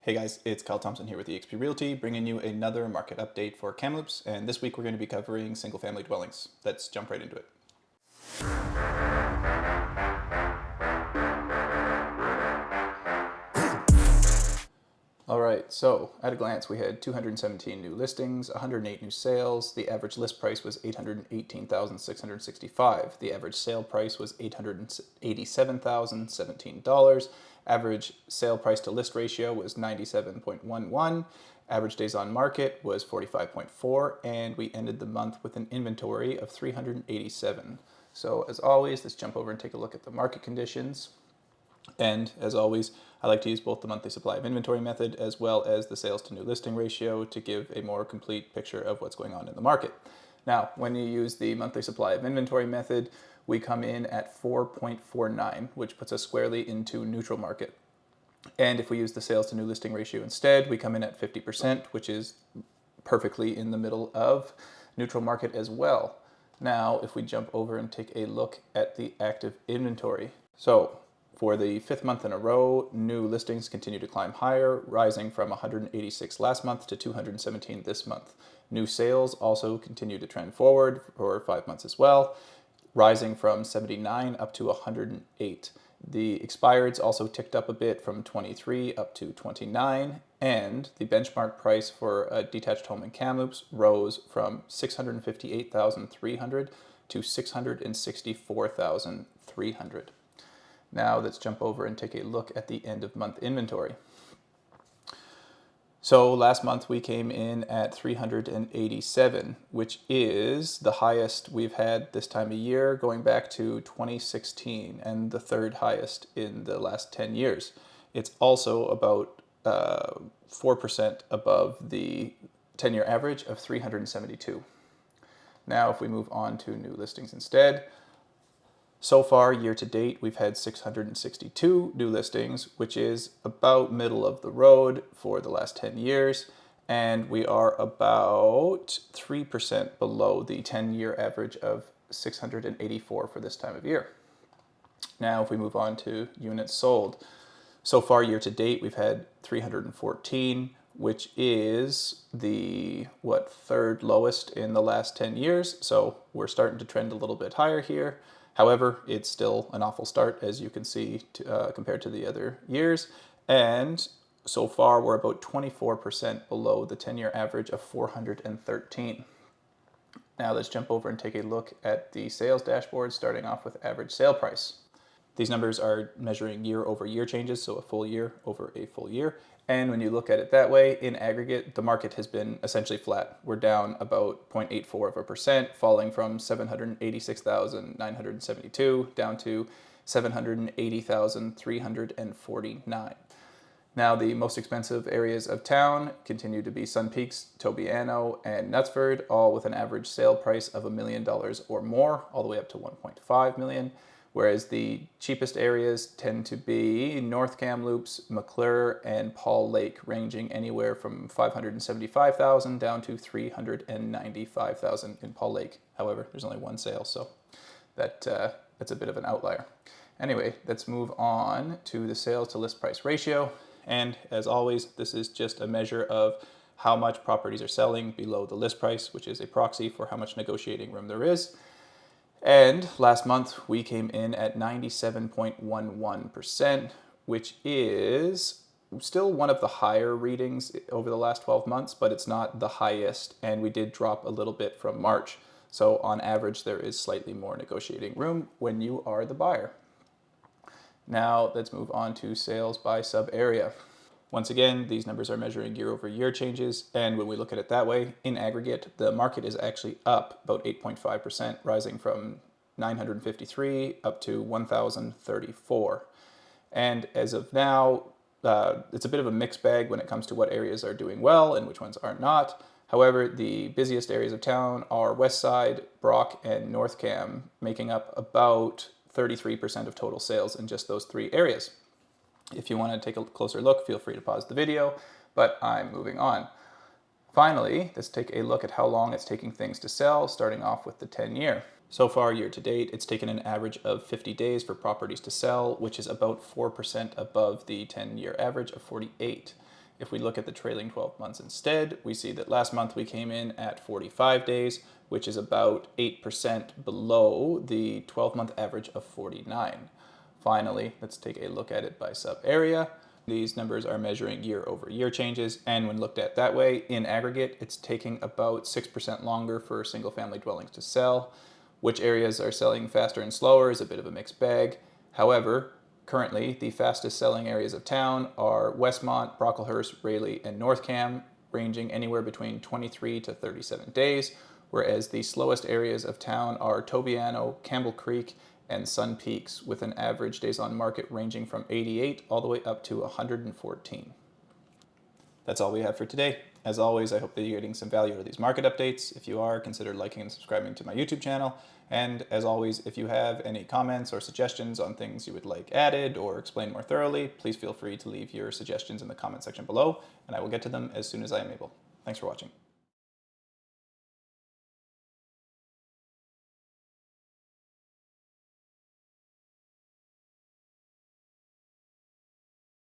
Hey guys, it's Kyle Thompson here with eXp Realty, bringing you another market update for Kamloops, and this week we're going to be covering single-family dwellings. Let's jump right into it. All right, so at a glance, we had 217 new listings, 108 new sales. The average list price was $818,665. The average sale price was $887,017. Average sale price to list ratio was 97.11. Average days on market was 45.4, and we ended the month with an inventory of 387. So as always, let's jump over and take a look at the market conditions. And as always, I like to use both the monthly supply of inventory method as well as the sales to new listing ratio to give a more complete picture of what's going on in the market. Now, when you use the monthly supply of inventory method, we come in at 4.49, which puts us squarely into neutral market. And if we use the sales to new listing ratio instead, we come in at 50%, which is perfectly in the middle of neutral market as well. Now, if we jump over and take a look at the active inventory. So for the fifth month in a row, new listings continue to climb higher, rising from 186 last month to 217 this month. New sales also continue to trend forward for 5 months as well, rising from 79 up to 108. The expireds also ticked up a bit from 23 up to 29, and the benchmark price for a detached home in Kamloops rose from $658,300 to $664,300. Now let's jump over and take a look at the end of month inventory. So last month we came in at 387, which is the highest we've had this time of year going back to 2016 and the third highest in the last 10 years. It's also about 4% above the 10-year average of 372. Now if we move on to new listings instead, so far, year to date, we've had 662 new listings, which is about middle of the road for the last 10 years. And we are about 3% below the 10-year average of 684 for this time of year. Now, if we move on to units sold. So far, year to date, we've had 314, which is the, third lowest in the last 10 years. So we're starting to trend a little bit higher here. However, it's still an awful start, as you can see, compared to the other years. And so far, we're about 24% below the 10-year average of 413. Now let's jump over and take a look at the sales dashboard, starting off with average sale price. These numbers are measuring year-over-year changes, so a full year over a full year. And when you look at it that way, in aggregate, the market has been essentially flat. We're down about 0.84%, falling from 786,972 down to 780,349. Now, the most expensive areas of town continue to be Sun Peaks, Tobiano, and Knutsford, all with an average sale price of $1 million or more, all the way up to $1.5 million. Whereas the cheapest areas tend to be North Kamloops, McClure, and Paul Lake, ranging anywhere from $575,000 down to $395,000 in Paul Lake. However, there's only one sale, so that's a bit of an outlier. Anyway, let's move on to the sales to list price ratio. And as always, this is just a measure of how much properties are selling below the list price, which is a proxy for how much negotiating room there is. And last month, we came in at 97.11%, which is still one of the higher readings over the last 12 months, but it's not the highest, and we did drop a little bit from March. So on average, there is slightly more negotiating room when you are the buyer. Now let's move on to sales by sub-area. Once again, these numbers are measuring year-over-year changes, and when we look at it that way, in aggregate, the market is actually up about 8.5%, rising from 953 up to 1,034. And as of now, it's a bit of a mixed bag when it comes to what areas are doing well and which ones are not. However, the busiest areas of town are West Side, Brock, and North Cam, making up about 33% of total sales in just those three areas. If you want to take a closer look, feel free to pause the video, but I'm moving on. Finally, let's take a look at how long it's taking things to sell, starting off with the 10-year. So far, year to date, it's taken an average of 50 days for properties to sell, which is about 4% above the 10-year average of 48. If we look at the trailing 12 months instead, we see that last month we came in at 45 days, which is about 8% below the 12-month average of 49. Finally, let's take a look at it by sub-area. These numbers are measuring year-over-year changes, and when looked at that way, in aggregate, it's taking about 6% longer for single-family dwellings to sell. Which areas are selling faster and slower is a bit of a mixed bag. However, currently, the fastest selling areas of town are Westmont, Brocklehurst, Raleigh, and North Cam, ranging anywhere between 23 to 37 days, whereas the slowest areas of town are Tobiano, Campbell Creek, and Sun Peaks, with an average days on market ranging from 88 all the way up to 114. That's all we have for today. As always, I hope that you're getting some value out of these market updates. If you are, consider liking and subscribing to my YouTube channel. And as always, if you have any comments or suggestions on things you would like added or explained more thoroughly, please feel free to leave your suggestions in the comment section below, and I will get to them as soon as I am able. Thanks for watching.